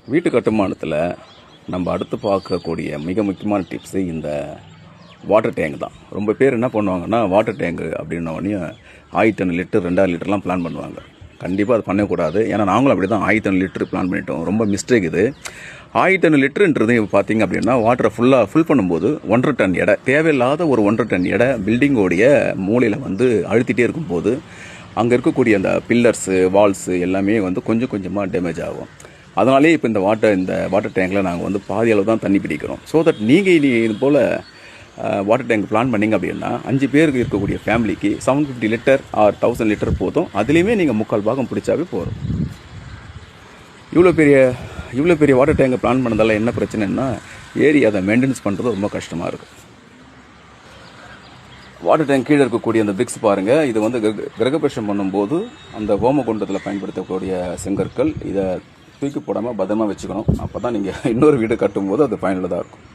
வீட்டு கட்டுமானத்தில் நம்ம அடுத்து பார்க்கக்கூடிய மிக முக்கியமான டிப்ஸு இந்த வாட்டர் டேங்க் தான். ரொம்ப பேர் என்ன பண்ணுவாங்கன்னா, வாட்டர் டேங்க் அப்படின்னோடனே 1000 லிட்டர் 2000 லிட்டர்லாம் பிளான் பண்ணுவாங்க. கண்டிப்பாக அது பண்ணக்கூடாது. ஏன்னா நாங்களும் அப்படி தான் 1000 லிட்டர் பிளான் பண்ணிட்டோம். ரொம்ப மிஸ்டேக் இது. 1000 லிட்டருன்றது பார்த்தீங்க அப்படின்னா வாட்டரை ஃபுல் பண்ணும்போது 1.5 டன் எடை, தேவையில்லாத ஒரு 1.5 டன் எடை பில்டிங்கோடைய மூலையில் வந்து அழுத்திட்டே இருக்கும்போது அங்கே இருக்கக்கூடிய அந்த பில்லர்ஸு வால்ஸு எல்லாமே வந்து கொஞ்சம் கொஞ்சமாக டேமேஜ் ஆகும். அதனாலே இப்போ இந்த வாட்டர் டேங்கில் நாங்கள் வந்து பாதி அளவு தான் தண்ணி பிடிக்கிறோம். ஸோ தட் நீங்கள் இது போல் வாட்டர் டேங்க் பிளான் பண்ணிங்க அப்படின்னா 5 பேருக்கு இருக்கக்கூடிய ஃபேமிலிக்கு 750 லிட்டர் ஆர் 1000 லிட்டர் போதும். அதுலேயுமே நீங்கள் 3/4 பாகம் பிடிச்சாவே போதும். இவ்வளோ பெரிய வாட்டர் டேங்கை பிளான் பண்ணதால என்ன பிரச்சனைன்னா, ஏரி அதை மெயின்டெனன்ஸ் பண்ணுறது ரொம்ப கஷ்டமாக இருக்குது. வாட்டர் டேங்க் கீழே இருக்கக்கூடிய அந்த பிக்ஸ் பாருங்கள். இது வந்து கிரகபிரவேசம் பண்ணும்போது அந்த ஹோமகுண்டத்தில் பயன்படுத்தக்கூடிய செங்கற்கள். இதை தூக்கி போடாமல் பத்திரமா வச்சுக்கணும். அப்போ தான் நீங்கள் இன்னொரு வீடு கட்டும்போது அது பயனுள்ளதாக இருக்கும்.